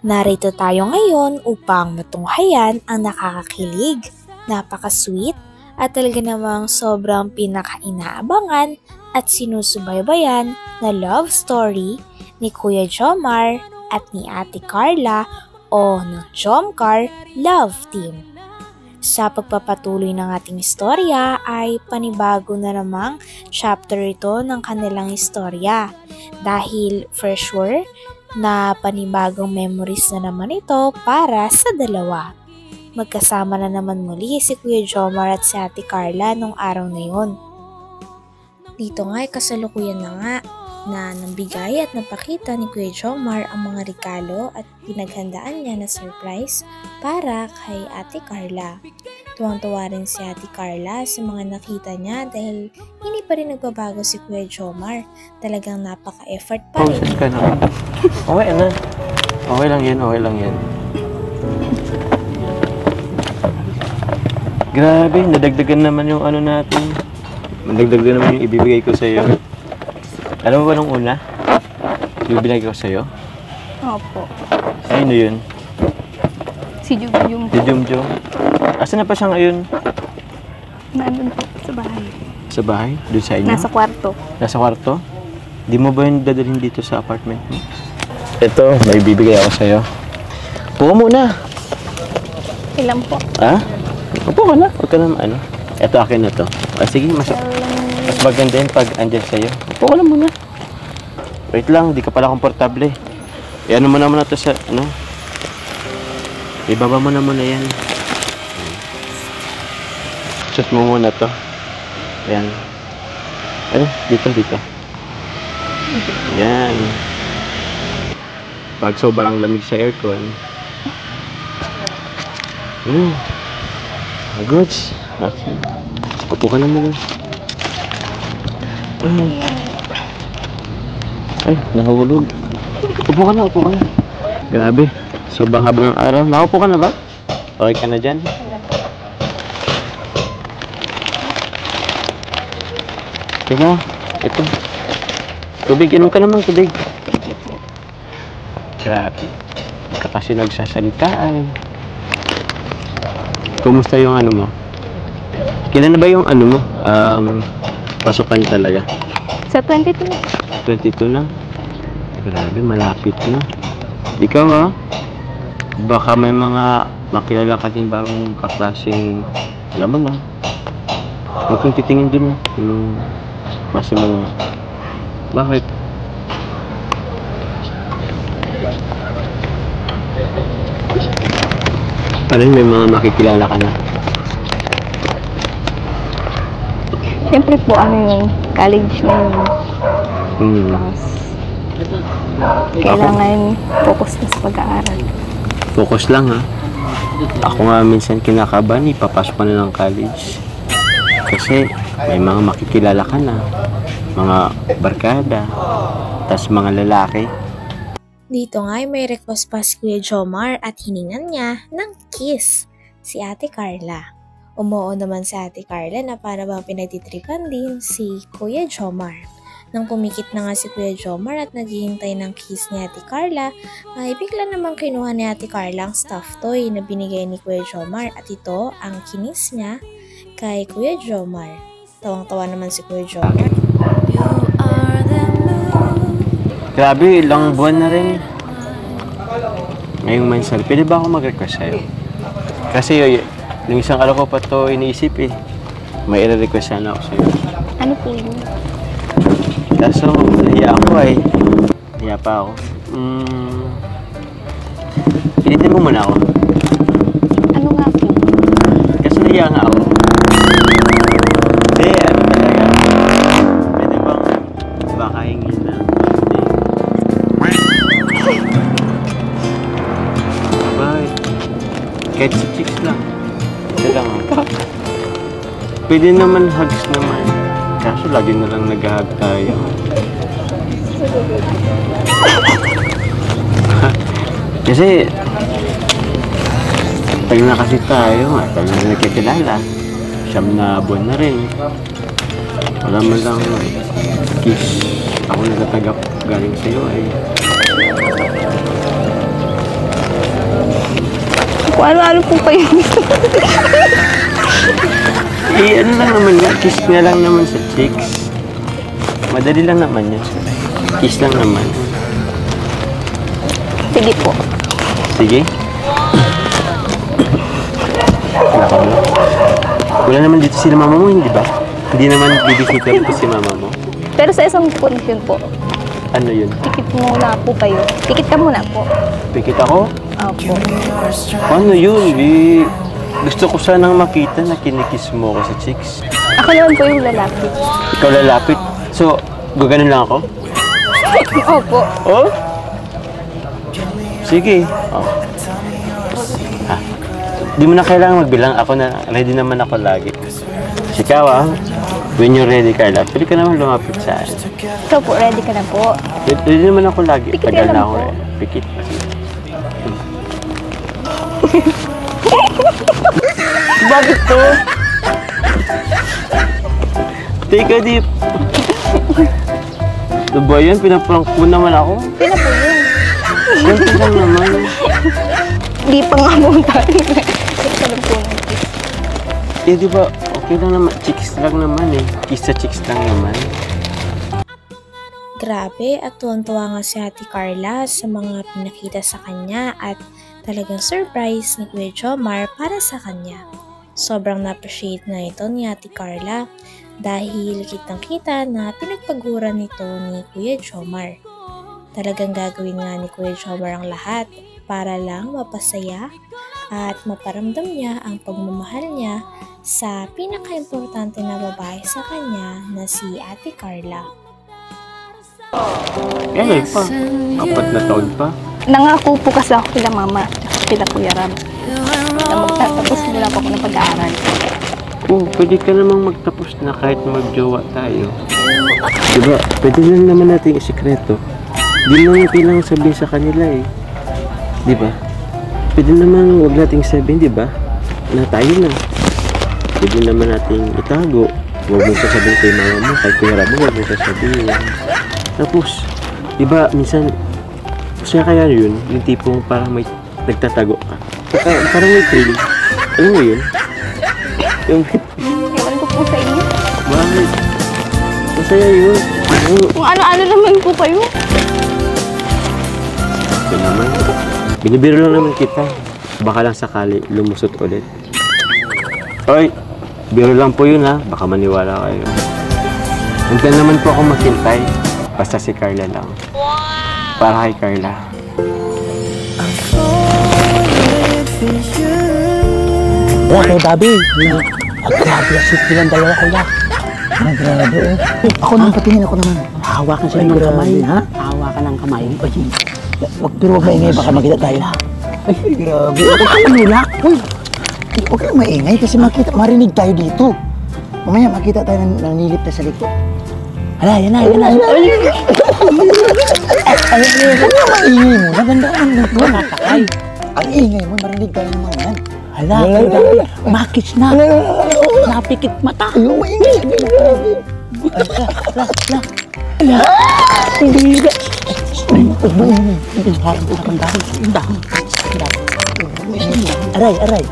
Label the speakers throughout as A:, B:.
A: Narito tayo ngayon upang matunghayan ang nakakakilig, napaka-sweet at talaga namang sobrang pinaka-inaabangan at sinusubaybayan na love story ni Kuya Jomar at ni Ate Carla o ng Jomcar Love Team. Sa pagpapatuloy ng ating istorya ay panibago na namang chapter ito ng kanilang istorya dahil for sure na panibagong memories na naman ito para sa dalawa. Magkasama na naman muli si Kuya Jomar at si Ate Carla nung araw na yun. Dito nga ay kasalukuyan na nga na nambigay at napakita ni Kuya Jomar ang mga regalo at pinaghandaan niya na surprise para kay Ate Carla. Tuwang-tuwa rin si Ate Carla sa mga nakita niya dahil hindi pa rin nagbabago si Kuya Jomar. Talagang napaka-effort pa rin.
B: Okay na. Okay na. Okay lang yan, okay lang yan. Grabe, nadagdagan naman yung ano natin. Nadagdagan naman yung ibibigay ko sa'yo. Alam mo ba nung una? Yung binigay ko sa'yo?
C: Opo.
B: Sino yun?
C: Si Jumjum.
B: Si Jumjum. Asan na pa siya ngayon?
C: Nandun po sa bahay.
B: Sa bahay? Doon sa inyo?
C: Nasa kwarto.
B: Nasa kwarto? Di mo ba yung dadalhin dito sa apartment mo? Ito, may bibigay ako sa'yo. Puka muna.
C: Ilan po?
B: Ha? Upo ka na. Huwag ka na ano. Ito akin na to. Sige, mas maganda yun pag andyan sa'yo. Upo ka na muna. Wait lang, di ka pala komportable. Ano mo naman na to sa, ano? Ibaba mo na muna yan. Shoot mo muna to. Ayan. Ano? Dito. Yan. Pag sobrang lamig sa aircon. Goods. Okay. Upo ka na muna. Ay, nahulog. Upo ka na. Grabe. Sobrang haba ng araw. Nakaupo ka na ba? Okay ka na dyan? Teka, ito. Tubig, inom ka naman tubig. Grabe. Kasi nagsasalita ay. Kumusta yung ano mo? Kailan na ba yung ano mo? Pasukan talaga?
C: Sa 22.
B: 22 na? Grabe, malapit na. Ikaw baka may mga makilala ka din bagong kaklaseng alam mo. Huwag kang titingin dun yung mas mga bakit? Parang may mga makikilala ka na.
C: Siyempre po, yung college na yun. Kailangan focus na sa pag-aaral.
B: Focus lang Ako nga minsan kinakabahan, ipapasok ka na ng college. Kasi may mga makikilala ka na. Mga barkada. Tas mga lalaki.
A: Dito nga ay may request pa si Kuya Jomar at hiningan niya ng kiss si Ate Carla. Umuo naman si Ate Carla na para bang pinagtitripan din si Kuya Jomar. Nang pumikit na nga si Kuya Jomar at naghihintay ng kiss ni Ate Carla, ay bigla namang kinuha ni Ate Carla ang stuffed toy na binigay ni Kuya Jomar at ito ang kinis niya kay Kuya Jomar. Tawang-tawa naman si Kuya Jomar.
B: Grabe, ilang buwan na rin. Ngayong minsan, pwede ba ako mag-request sa'yo? Kasi yung isang araw ko pa ito iniisip May i-request sana ako sa'yo.
C: Ano po yun?
B: Kaso, nahiya ako Nahiya pa ako. Pilitin mo muna ako.
C: Ano nga po?
B: Kasi nahiya nga ako. Hindi, ano talaga. Pwede bang baka hingin na? Bakit? Kahit sa chicks lang. Ito lang Pwede naman hugs naman. Kaso lagi na lang nag-hug tayo. Kasi tagal na kasi tayo tagal na nagkikilala. Siyam na buwan na rin. Wala man lang kiss. Ako nagtatagap galing sa'yo
C: Kung ano-ano po kayo.
B: Eh, ano lang naman nga, kiss nga lang naman sa cheeks. Madali lang naman yan. Kiss lang naman.
C: Sige po.
B: Sige. Wala naman dito si mama mo, hindi ba? Hindi naman bibisita dito si mama mo.
C: Pero sa isang condition po,
B: Ano yun?
C: tikit muna po kayo. Tikit ka muna po.
B: Pikit ako?
C: Opo.
B: Ano yun? Eh, gusto ko sanang makita na kinikiss mo ako sa cheeks.
C: Ako naman po yung lalaki.
B: Ikaw lalapit. So, gaganon lang ako?
C: Opo.
B: Oh? Sige. Oh. Ah. Di mo na kailangan magbilang. Ako na, ready naman ako lagi. Ikaw when you're ready, Carla, pwede ka naman lumapit sa akin.
C: So po, ready ka na po.
B: Ready naman ako lagi.
C: Pikit
B: Tagal
C: ka
B: na
C: lang
B: ako
C: po.
B: eh. Pikit. Bakit to? Teka, di. Ano ba yan? Pinaprank mo naman ako?
C: Sino po yun?
B: Ganti lang naman.
C: Hindi pa nga po tayo. Ito lang po ng kiss.
B: Eh, di ba, okay lang naman. Chicks lang naman eh. Kiss sa chicks lang naman.
A: Grabe at tuwang-tuwa nga si Ate Carla sa mga pinakita sa kanya at talagang surprise ni Kuya Jomar para sa kanya. Sobrang na-appreciate na ito ni Ate Carla dahil kitang-kita na pinagpaguran nito ni Kuya Jomar. Talagang gagawin nga ni Kuya Jomar ang lahat para lang mapasaya at maparamdam niya ang pagmamahal niya sa pinaka-importante na babae sa kanya na si Ate Carla.
B: Kaya pa. 4 na taon pa.
C: Nangako po kasi ako kila mama at kila Kuya Ram na magtatapos muna po ako ng pag-aaral.
B: Oo, pwede ka namang magtapos na kahit magjowa tayo. Diba, pwede lang naman natin isikreto. Di naman kailangan sabihin sa kanila eh. Diba? Pwede naman huwag nating sabihin, diba? Na tayo na. Pwede naman nating itago. Huwag mo sasabihin kay mama mo, kay kuya mo, huwag mo sasabihin. Tapos, diba, minsan, masaya kaya yun, yung tipong parang may nagtatago ka. Parang may thrill. Alam mo yun? Yung
C: Ewan ko po sa inyo.
B: bakit? Masaya yun.
C: Kung ano-ano naman po kayo.
B: Ito naman. Binibiro lang naman kita. Baka lang sakali lumusot ulit. Oy! Biro lang po yun ha. Baka maniwala kayo. Hintay naman po ako maghintay. Basta si Carla lang. Para kay Carla.
D: Wala kayo, Bobby. Grabe, sweet nilang dalawa ko lang. Grabe, oh. Ako nang patingin ako naman. Hawakan sila ng kamay, ha? Hawakan ng kamay. Ay, wag pero huwag maingay, baka makita tayo. Ay, grabe. Huwag kang manulak. Uy, huwag kang maingay kasi marinig tayo dito. Mamaya makita tayo nanilip tayo sa likod. Hala, yan na, yan na. Ay, huwag kang maingay mo. Nagandaan mo. Nakakay. Ang ingay mo, marinig tayo ng mga yan. Hala, makis na. Napikit mata. Ayaw, maingay. Hala. Hindi ka. Huwag maingay. Harap ang dahon. Ang dahon. Aray, aray.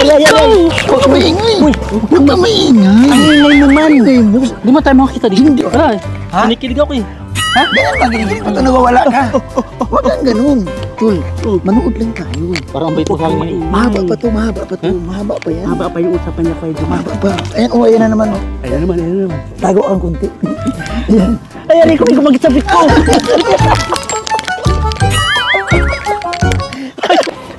D: Aray, aray. Huwag maingay. Huwag ka maingay. Ang ingay naman. Di mo tayo makakita dito. Hindi. Aray. Kinikilig ako eh. Ha? Ganyan magigilig mo ito nawawala ka. Huwag kang ganun. Tul, manood lang tayo. Parang bait mo sa akin. Mahaba pa to, mahaba pa to. Mahaba pa yan. Mahaba pa yung usapan niya kayo. Mahaba pa. Ayan, oh, ayan na naman. Ayan naman, ayan naman. Tago ang kunti. Ayan. Ayan, ikaw magsabit ko.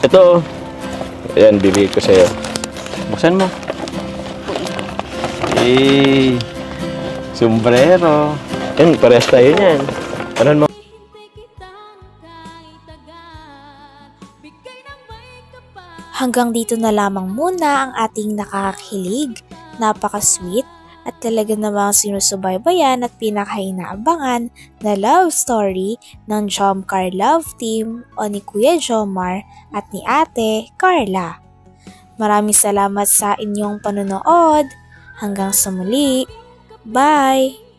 B: Ito. Ayan, bibigay ko sa'yo. Buksan mo. Eh, sombrero. Yan, parehas tayo niyan. Ano mo?
A: Hanggang dito na lamang muna ang ating nakakakilig, napaka-sweet at talaga namang sinusubaybayan at pinakainaabangan na love story ng Jomcar Love Team o ni Kuya Jomar at ni Ate Carla. Maraming salamat sa inyong panonood. Hanggang sa muli. Bye!